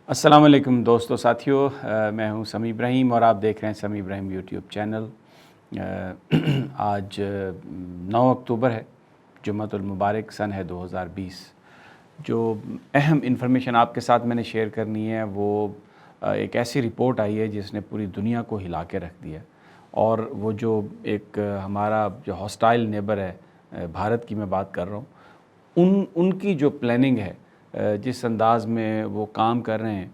السلام علیکم دوستو ساتھیو، میں ہوں سمیع ابراہیم اور آپ دیکھ رہے ہیں سمیع ابراہیم یوٹیوب چینل۔ آج 9 اکتوبر ہے، جمعۃ المبارک، سن ہے 2020۔ جو اہم انفارمیشن آپ کے ساتھ میں نے شیئر کرنی ہے وہ ایک ایسی رپورٹ آئی ہے جس نے پوری دنیا کو ہلا کے رکھ دیا، اور وہ جو ایک ہمارا جو ہاسٹائل نیبر ہے، بھارت کی میں بات کر رہا ہوں، ان کی جو پلاننگ ہے، جس انداز میں وہ کام کر رہے ہیں،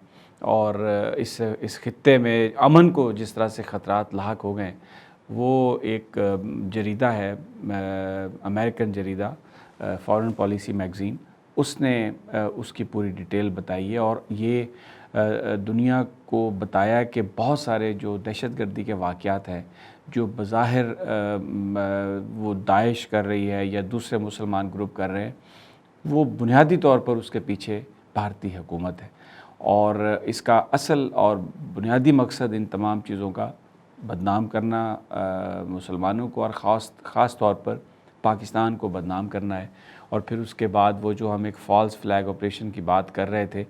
اور اس خطے میں امن کو جس طرح سے خطرات لاحق ہو گئے ہیں، وہ ایک جریدہ ہے، امریکن جریدہ فارن پالیسی میگزین، اس نے اس کی پوری ڈیٹیل بتائی ہے، اور یہ دنیا کو بتایا کہ بہت سارے جو دہشت گردی کے واقعات ہیں جو بظاہر وہ داعش کر رہی ہے یا دوسرے مسلمان گروپ کر رہے ہیں، وہ بنیادی طور پر اس کے پیچھے بھارتی حکومت ہے، اور اس کا اصل اور بنیادی مقصد ان تمام چیزوں کا بدنام کرنا، مسلمانوں کو اور خاص طور پر پاکستان کو بدنام کرنا ہے۔ اور پھر اس کے بعد وہ جو ہم ایک فالس فلیگ آپریشن کی بات کر رہے تھے،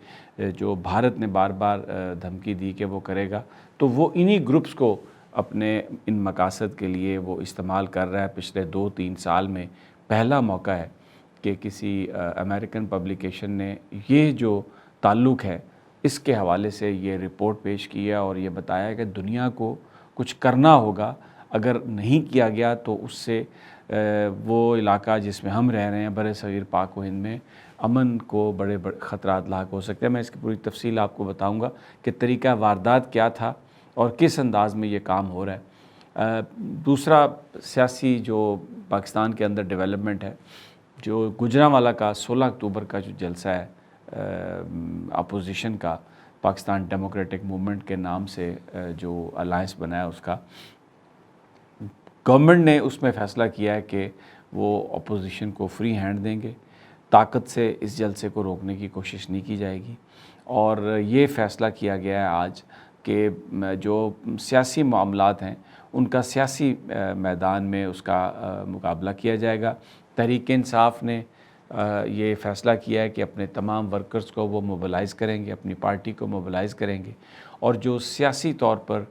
جو بھارت نے بار بار دھمکی دی کہ وہ کرے گا، تو وہ انہی گروپس کو اپنے ان مقاصد کے لیے وہ استعمال کر رہا ہے۔ پچھلے 2-3 سال میں پہلا موقع ہے کہ کسی امریکن پبلیکیشن نے یہ جو تعلق ہے اس کے حوالے سے یہ رپورٹ پیش کیا اور یہ بتایا کہ دنیا کو کچھ کرنا ہوگا، اگر نہیں کیا گیا تو اس سے وہ علاقہ جس میں ہم رہ رہے ہیں، بر صغیر پاک و ہند میں، امن کو بڑے خطرات لاحق ہو سکتے ہیں۔ میں اس کی پوری تفصیل آپ کو بتاؤں گا کہ طریقہ واردات کیا تھا اور کس انداز میں یہ کام ہو رہا ہے۔ دوسرا سیاسی جو پاکستان کے اندر ڈیولپمنٹ ہے، جو گوجرانوالہ کا 16 اکتوبر کا جو جلسہ ہے اپوزیشن کا، پاکستان ڈیموکریٹک موومنٹ کے نام سے جو الائنس بنایا، اس کا گورنمنٹ نے اس میں فیصلہ کیا ہے کہ وہ اپوزیشن کو فری ہینڈ دیں گے، طاقت سے اس جلسے کو روکنے کی کوشش نہیں کی جائے گی، اور یہ فیصلہ کیا گیا ہے آج کہ جو سیاسی معاملات ہیں ان کا سیاسی میدان میں اس کا مقابلہ کیا جائے گا۔ تحریک انصاف نے یہ فیصلہ کیا ہے کہ اپنے تمام ورکرز کو وہ موبلائز کریں گے، اپنی پارٹی کو موبلائز کریں گے، اور جو سیاسی طور پر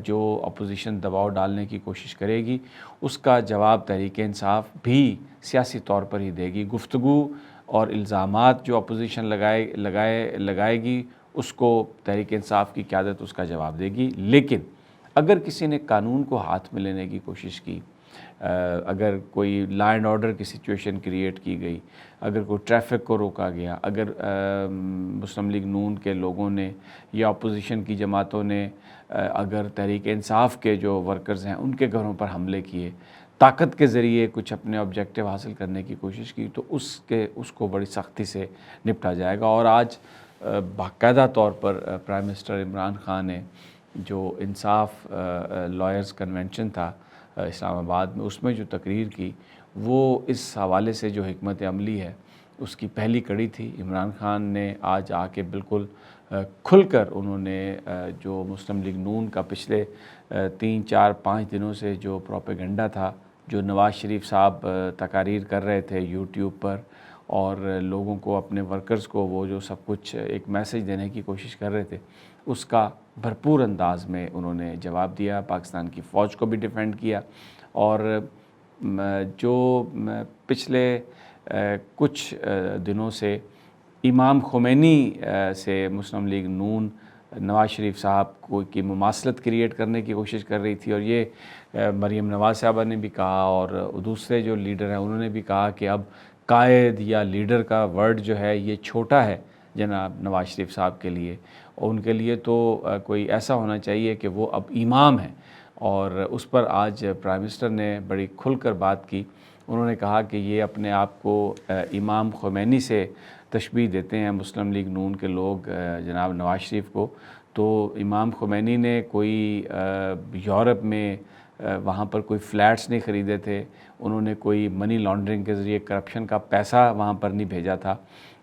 جو اپوزیشن دباؤ ڈالنے کی کوشش کرے گی، اس کا جواب تحریک انصاف بھی سیاسی طور پر ہی دے گی۔ گفتگو اور الزامات جو اپوزیشن لگائے گی، اس کو تحریک انصاف کی قیادت اس کا جواب دے گی۔ لیکن اگر کسی نے قانون کو ہاتھ میں لینے کی کوشش کی، اگر کوئی لا اینڈ آرڈر کی سچویشن کریٹ کی گئی، اگر کوئی ٹریفک کو روکا گیا، اگر مسلم لیگ نون کے لوگوں نے یا اپوزیشن کی جماعتوں نے اگر تحریک انصاف کے جو ورکرز ہیں ان کے گھروں پر حملے کیے، طاقت کے ذریعے کچھ اپنے آبجیکٹیو حاصل کرنے کی کوشش کی، تو اس کو بڑی سختی سے نپٹا جائے گا۔ اور آج باقاعدہ طور پر پرائم منسٹر عمران خان نے جو انصاف لائرز کنونشن تھا اسلام آباد میں، اس میں جو تقریر کی، وہ اس حوالے سے جو حکمت عملی ہے اس کی پہلی کڑی تھی۔ عمران خان نے آج آ کے بالکل کھل کر انہوں نے جو مسلم لیگ نون کا پچھلے 3-4-5 دنوں سے جو پروپیگنڈا تھا، جو نواز شریف صاحب تقاریر کر رہے تھے یوٹیوب پر، اور لوگوں کو، اپنے ورکرز کو وہ جو سب کچھ ایک میسیج دینے کی کوشش کر رہے تھے، اس کا بھرپور انداز میں انہوں نے جواب دیا، پاکستان کی فوج کو بھی ڈیفینڈ کیا، اور جو پچھلے کچھ دنوں سے امام خمینی سے مسلم لیگ نون نواز شریف صاحب کی مماثلت کریٹ کرنے کی کوشش کر رہی تھی، اور یہ مریم نواز صاحبہ نے بھی کہا، اور دوسرے جو لیڈر ہیں انہوں نے بھی کہا کہ اب قائد یا لیڈر کا ورڈ جو ہے یہ چھوٹا ہے جناب نواز شریف صاحب کے لیے، اور ان کے لیے تو کوئی ایسا ہونا چاہیے کہ وہ اب امام ہیں۔ اور اس پر آج پرائم منسٹر نے بڑی کھل کر بات کی۔ انہوں نے کہا کہ یہ اپنے آپ کو امام خمینی سے تشبیہ دیتے ہیں مسلم لیگ نون کے لوگ جناب نواز شریف کو، تو امام خمینی نے کوئی یورپ میں وہاں پر کوئی فلیٹس نہیں خریدے تھے، انہوں نے کوئی منی لانڈرنگ کے ذریعے کرپشن کا پیسہ وہاں پر نہیں بھیجا تھا،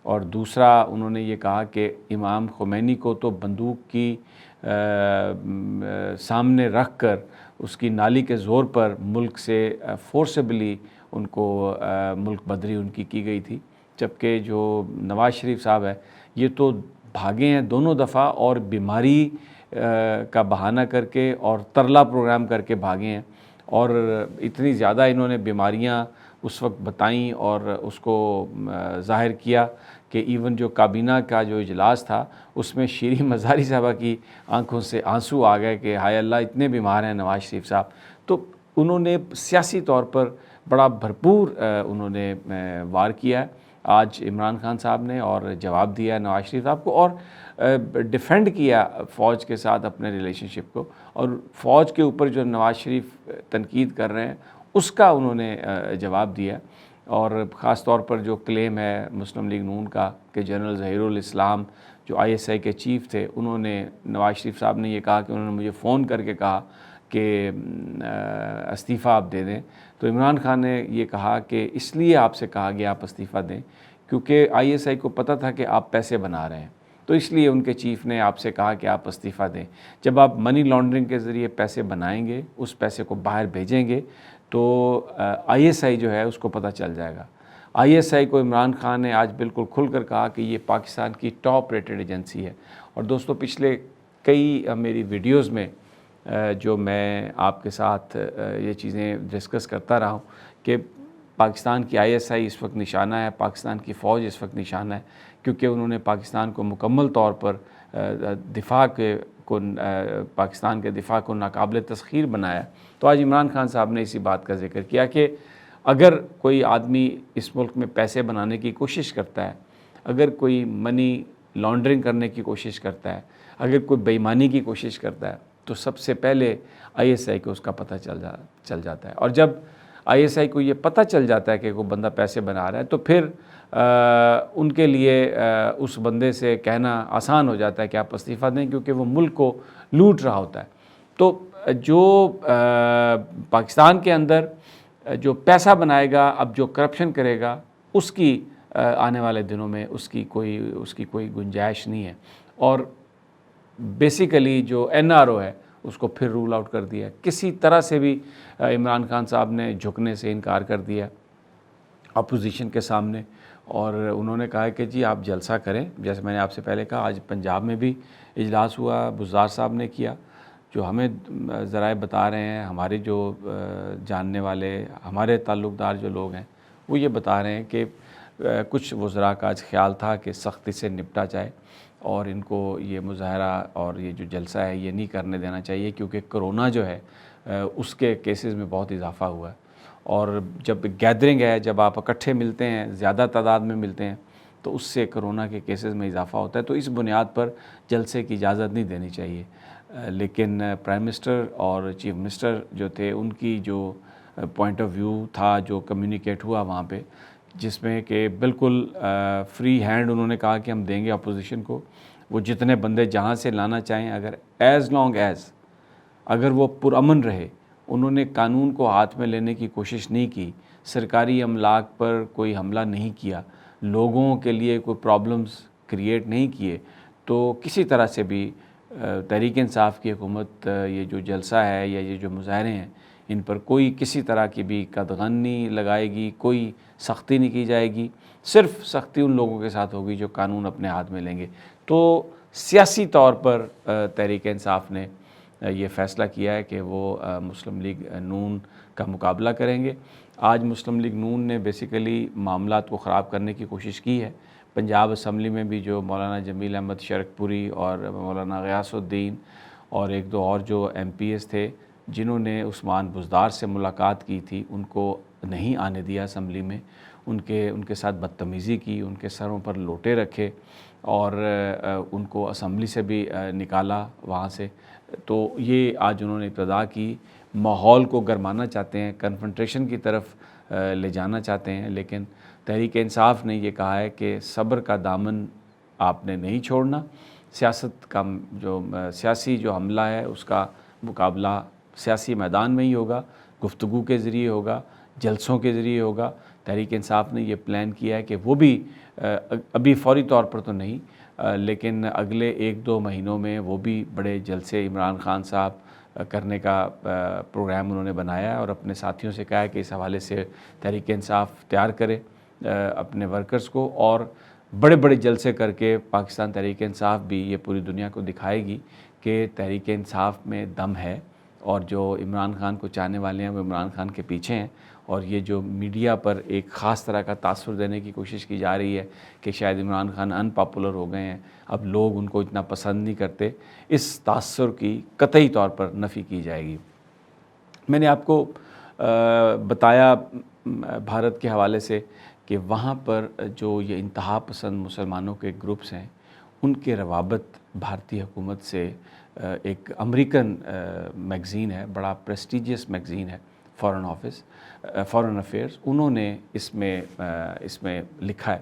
اور دوسرا انہوں نے یہ کہا کہ امام خمینی کو تو بندوق کی سامنے رکھ کر اس کی نالی کے زور پر ملک سے فورسبلی ان کو ملک بدری ان کی گئی تھی، جبکہ جو نواز شریف صاحب ہے یہ تو بھاگے ہیں دونوں دفعہ، اور بیماری کا بہانہ کر کے اور ترلا پروگرام کر کے بھاگے ہیں، اور اتنی زیادہ انہوں نے بیماریاں اس وقت بتائیں اور اس کو ظاہر کیا کہ ایون جو کابینہ کا جو اجلاس تھا اس میں شیریں مزاری صاحبہ کی آنکھوں سے آنسو آ گئے کہ ہائے اللہ اتنے بیمار ہیں نواز شریف صاحب۔ تو انہوں نے سیاسی طور پر بڑا بھرپور انہوں نے وار کیا ہے آج عمران خان صاحب نے، اور جواب دیا نواز شریف صاحب کو، اور ڈیفینڈ کیا فوج کے ساتھ اپنے ریلیشن شپ کو، اور فوج کے اوپر جو نواز شریف تنقید کر رہے ہیں اس کا انہوں نے جواب دیا۔ اور خاص طور پر جو کلیم ہے مسلم لیگ نون کا کہ جنرل ظہیر الاسلام جو ISI کے چیف تھے، انہوں نے نواز شریف صاحب نے یہ کہا کہ انہوں نے مجھے فون کر کے کہا کہ استعفیٰ آپ دے دیں، تو عمران خان نے یہ کہا کہ اس لیے آپ سے کہا گیا آپ استعفیٰ دیں کیونکہ ISI کو پتہ تھا کہ آپ پیسے بنا رہے ہیں، تو اس لیے ان کے چیف نے آپ سے کہا کہ آپ استعفیٰ دیں۔ جب آپ منی لانڈرنگ کے ذریعے پیسے بنائیں گے، اس پیسے کو باہر بھیجیں گے، تو ISI جو ہے اس کو پتہ چل جائے گا۔ ISI کو عمران خان نے آج بالکل کھل کر کہا کہ یہ پاکستان کی ٹاپ ریٹڈ ایجنسی ہے۔ اور دوستو پچھلے کئی میری ویڈیوز میں جو میں آپ کے ساتھ یہ چیزیں ڈسکس کرتا رہا ہوں کہ پاکستان کی ISI اس وقت نشانہ ہے، پاکستان کی فوج اس وقت نشانہ ہے، کیونکہ انہوں نے پاکستان کو مکمل طور پر پاکستان کے دفاع کو ناقابل تسخیر بنایا۔ تو آج عمران خان صاحب نے اسی بات کا ذکر کیا کہ اگر کوئی آدمی اس ملک میں پیسے بنانے کی کوشش کرتا ہے، اگر کوئی منی لانڈرنگ کرنے کی کوشش کرتا ہے، اگر کوئی بے ایمانی کی کوشش کرتا ہے، تو سب سے پہلے ISI کو اس کا پتہ چل جاتا ہے۔ اور جب ISI کو یہ پتہ چل جاتا ہے کہ کوئی بندہ پیسے بنا رہا ہے، تو پھر ان کے لیے اس بندے سے کہنا آسان ہو جاتا ہے کہ آپ استعفیٰ دیں، کیونکہ وہ ملک کو لوٹ رہا ہوتا ہے۔ تو جو پاکستان کے اندر جو پیسہ بنائے گا، اب جو کرپشن کرے گا، اس کی آنے والے دنوں میں اس کی کوئی گنجائش نہیں ہے۔ اور بیسیکلی جو NRO ہے اس کو پھر رول آؤٹ کر دیا، کسی طرح سے بھی عمران خان صاحب نے جھکنے سے انکار کر دیا اپوزیشن کے سامنے، اور انہوں نے کہا کہ جی آپ جلسہ کریں۔ جیسے میں نے آپ سے پہلے کہا، آج پنجاب میں بھی اجلاس ہوا، بزدار صاحب نے کیا، جو ہمیں ذرائع بتا رہے ہیں، ہمارے جو جاننے والے ہمارے تعلق دار جو لوگ ہیں وہ یہ بتا رہے ہیں کہ کچھ وزراء کا آج خیال تھا کہ سختی سے نپٹا جائے اور ان کو یہ مظاہرہ اور یہ جو جلسہ ہے یہ نہیں کرنے دینا چاہیے، کیونکہ کرونا جو ہے اس کے کیسز میں بہت اضافہ ہوا ہے، اور جب گیدرنگ ہے، جب آپ اکٹھے ملتے ہیں، زیادہ تعداد میں ملتے ہیں، تو اس سے کرونا کے کیسز میں اضافہ ہوتا ہے، تو اس بنیاد پر جلسے کی اجازت نہیں دینی چاہیے۔ لیکن پرائم منسٹر اور چیف منسٹر جو تھے، ان کی جو پوائنٹ آف ویو تھا جو کمیونیکیٹ ہوا وہاں پہ، جس میں کہ بالکل فری ہینڈ انہوں نے کہا کہ ہم دیں گے اپوزیشن کو، وہ جتنے بندے جہاں سے لانا چاہیں، اگر وہ پرامن رہے۔ انہوں نے قانون کو ہاتھ میں لینے کی کوشش نہیں کی، سرکاری املاک پر کوئی حملہ نہیں کیا، لوگوں کے لیے کوئی پرابلمز کریٹ نہیں کیے، تو کسی طرح سے بھی تحریک انصاف کی حکومت یہ جو جلسہ ہے یا یہ جو مظاہرے ہیں ان پر کوئی کسی طرح کی بھی قدغن نہیں لگائے گی، کوئی سختی نہیں کی جائے گی، صرف سختی ان لوگوں کے ساتھ ہوگی جو قانون اپنے ہاتھ میں لیں گے۔ تو سیاسی طور پر تحریک انصاف نے یہ فیصلہ کیا ہے کہ وہ مسلم لیگ نون کا مقابلہ کریں گے۔ آج مسلم لیگ نون نے بیسیکلی معاملات کو خراب کرنے کی کوشش کی ہے۔ پنجاب اسمبلی میں بھی جو مولانا جمیل احمد شرک پوری اور مولانا غیاث الدین اور ایک دو اور جو MPs تھے جنہوں نے عثمان بزدار سے ملاقات کی تھی، ان کو نہیں آنے دیا اسمبلی میں، ان کے ساتھ بدتمیزی کی، ان کے سروں پر لوٹے رکھے اور ان کو اسمبلی سے بھی نکالا وہاں سے۔ تو یہ آج انہوں نے ابتدا کی، ماحول کو گرمانا چاہتے ہیں، کنفرنٹریشن کی طرف لے جانا چاہتے ہیں، لیکن تحریک انصاف نے یہ کہا ہے کہ صبر کا دامن آپ نے نہیں چھوڑنا، سیاست کا سیاسی جو حملہ ہے اس کا مقابلہ سیاسی میدان میں ہی ہوگا، گفتگو کے ذریعے ہوگا، جلسوں کے ذریعے ہوگا۔ تحریک انصاف نے یہ پلان کیا ہے کہ وہ بھی ابھی فوری طور پر تو نہیں، لیکن اگلے 1-2 مہینوں میں وہ بھی بڑے جلسے عمران خان صاحب کرنے کا پروگرام انہوں نے بنایا ہے، اور اپنے ساتھیوں سے کہا ہے کہ اس حوالے سے تحریک انصاف تیار کرے اپنے ورکرز کو، اور بڑے بڑے جلسے کر کے پاکستان تحریک انصاف بھی یہ پوری دنیا کو دکھائے گی کہ تحریک انصاف میں دم ہے، اور جو عمران خان کو چاہنے والے ہیں وہ عمران خان کے پیچھے ہیں، اور یہ جو میڈیا پر ایک خاص طرح کا تاثر دینے کی کوشش کی جا رہی ہے کہ شاید عمران خان ان پاپولر ہو گئے ہیں، اب لوگ ان کو اتنا پسند نہیں کرتے، اس تاثر کی قطعی طور پر نفی کی جائے گی۔ میں نے آپ کو بتایا بھارت کے حوالے سے کہ وہاں پر جو یہ انتہا پسند مسلمانوں کے گروپس ہیں ان کے روابط بھارتی حکومت سے ایک امریکن میگزین ہے، بڑا پریسٹیجیس میگزین ہے، فارن افیئرز، انہوں نے اس میں لکھا ہے،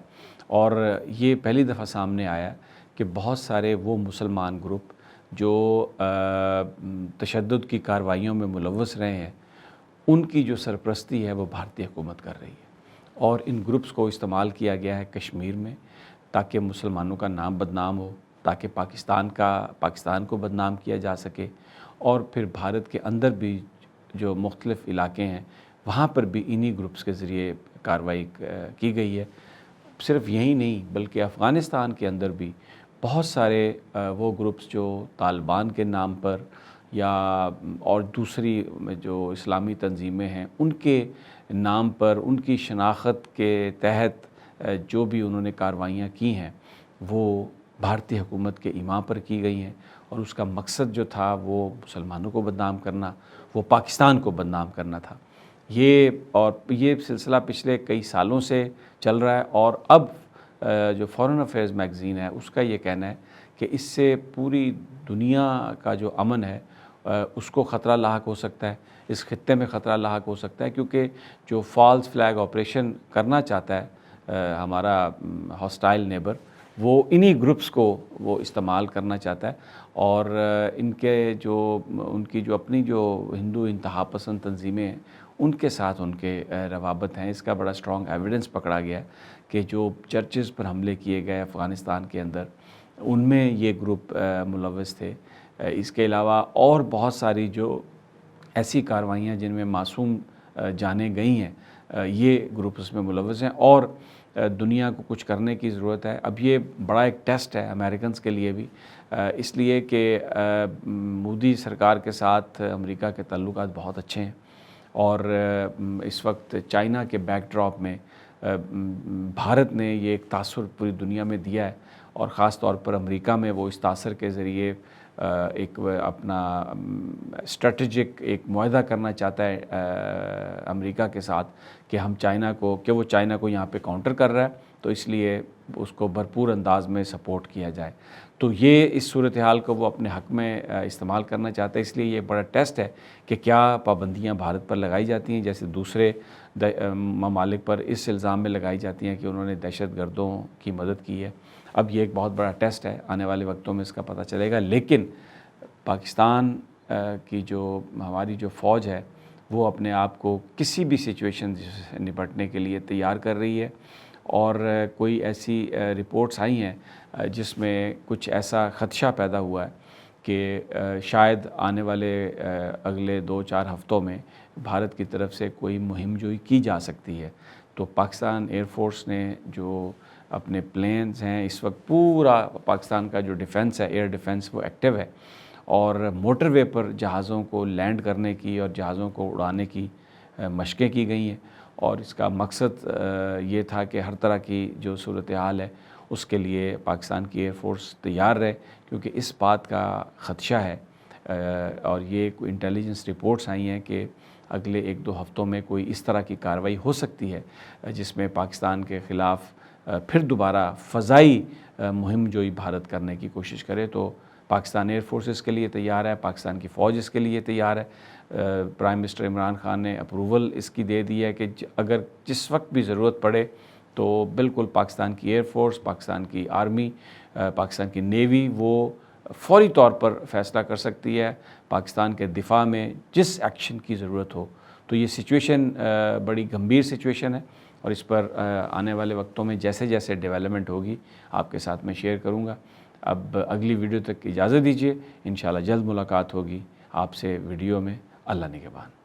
اور یہ پہلی دفعہ سامنے آیا کہ بہت سارے وہ مسلمان گروپ جو تشدد کی کارروائیوں میں ملوث رہے ہیں ان کی جو سرپرستی ہے وہ بھارتی حکومت کر رہی ہے، اور ان گروپس کو استعمال کیا گیا ہے کشمیر میں تاکہ مسلمانوں کا نام بدنام ہو، تاکہ پاکستان کو بدنام کیا جا سکے، اور پھر بھارت کے اندر بھی جو مختلف علاقے ہیں وہاں پر بھی انہی گروپس کے ذریعے کارروائی کی گئی ہے۔ صرف یہی نہیں بلکہ افغانستان کے اندر بھی بہت سارے وہ گروپس جو طالبان کے نام پر یا اور دوسری جو اسلامی تنظیمیں ہیں ان کے نام پر، ان کی شناخت کے تحت جو بھی انہوں نے کارروائیاں کی ہیں وہ بھارتی حکومت کے ایما پر کی گئی ہیں، اور اس کا مقصد جو تھا وہ مسلمانوں کو بدنام کرنا، وہ پاکستان کو بدنام کرنا تھا۔ یہ سلسلہ پچھلے کئی سالوں سے چل رہا ہے، اور اب جو فارن افیئرز میگزین ہے اس کا یہ کہنا ہے کہ اس سے پوری دنیا کا جو امن ہے اس کو خطرہ لاحق ہو سکتا ہے، اس خطے میں خطرہ لاحق ہو سکتا ہے، کیونکہ جو فالس فلیگ آپریشن کرنا چاہتا ہے ہمارا ہاسٹائل نیبر، وہ انہی گروپس کو وہ استعمال کرنا چاہتا ہے، اور ان کی جو اپنی جو ہندو انتہا پسند تنظیمیں ہیں ان کے ساتھ ان کے روابط ہیں۔ اس کا بڑا اسٹرانگ ایویڈنس پکڑا گیا ہے کہ جو چرچز پر حملے کیے گئے افغانستان کے اندر ان میں یہ گروپ ملوث تھے۔ اس کے علاوہ اور بہت ساری جو ایسی کارروائیاں جن میں معصوم جانیں گئی ہیں یہ گروپ اس میں ملوث ہیں، اور دنیا کو کچھ کرنے کی ضرورت ہے۔ اب یہ بڑا ایک ٹیسٹ ہے امریکنز کے لیے بھی، اس لیے کہ مودی سرکار کے ساتھ امریکہ کے تعلقات بہت اچھے ہیں، اور اس وقت چائنا کے بیک ڈراپ میں بھارت نے یہ ایک تاثر پوری دنیا میں دیا ہے، اور خاص طور پر امریکہ میں وہ اس تاثر کے ذریعے ایک اپنا اسٹریٹجک ایک معاہدہ کرنا چاہتا ہے امریکہ کے ساتھ کہ وہ چائنا کو یہاں پہ کاؤنٹر کر رہا ہے، تو اس لیے اس کو بھرپور انداز میں سپورٹ کیا جائے۔ تو یہ اس صورتحال کو وہ اپنے حق میں استعمال کرنا چاہتا ہے، اس لیے یہ بڑا ٹیسٹ ہے کہ کیا پابندیاں بھارت پر لگائی جاتی ہیں جیسے دوسرے ممالک پر اس الزام میں لگائی جاتی ہیں کہ انہوں نے دہشت گردوں کی مدد کی ہے۔ اب یہ ایک بہت بڑا ٹیسٹ ہے، آنے والے وقتوں میں اس کا پتہ چلے گا، لیکن پاکستان کی ہماری جو فوج ہے وہ اپنے آپ کو کسی بھی سچویشن سے نپٹنے کے لیے تیار کر رہی ہے، اور کوئی ایسی رپورٹس آئی ہیں جس میں کچھ ایسا خدشہ پیدا ہوا ہے کہ شاید آنے والے اگلے 2-4 ہفتوں میں بھارت کی طرف سے کوئی مہم جوئی کی جا سکتی ہے۔ تو پاکستان ایئر فورس نے جو اپنے پلینز ہیں، اس وقت پورا پاکستان کا جو ڈیفنس ہے، ایئر ڈیفنس، وہ ایکٹیو ہے، اور موٹر وے پر جہازوں کو لینڈ کرنے کی اور جہازوں کو اڑانے کی مشقیں کی گئی ہیں، اور اس کا مقصد یہ تھا کہ ہر طرح کی جو صورتحال ہے اس کے لیے پاکستان کی ایئر فورس تیار رہے، کیونکہ اس بات کا خدشہ ہے، اور یہ کوئی انٹیلیجنس رپورٹس آئی ہیں کہ اگلے 1-2 ہفتوں میں کوئی اس طرح کی کارروائی ہو سکتی ہے جس میں پاکستان کے خلاف پھر دوبارہ فضائی مہم جوئی بھارت کرنے کی کوشش کرے۔ تو پاکستان ایئر فورس اس کے لیے تیار ہے، پاکستان کی فوج اس کے لیے تیار ہے۔ پرائم منسٹر عمران خان نے اپروول اس کی دے دی ہے کہ اگر جس وقت بھی ضرورت پڑے تو بالکل پاکستان کی ایئر فورس، پاکستان کی آرمی، پاکستان کی نیوی وہ فوری طور پر فیصلہ کر سکتی ہے پاکستان کے دفاع میں جس ایکشن کی ضرورت ہو۔ تو یہ سچویشن بڑی گمبھیر سچویشن ہے، اور اس پر آنے والے وقتوں میں جیسے جیسے ڈیولپمنٹ ہوگی آپ کے ساتھ میں شیئر کروں گا۔ اب اگلی ویڈیو تک اجازت دیجیے، انشاءاللہ جلد ملاقات ہوگی آپ سے ویڈیو میں۔ اللہ نگہبان۔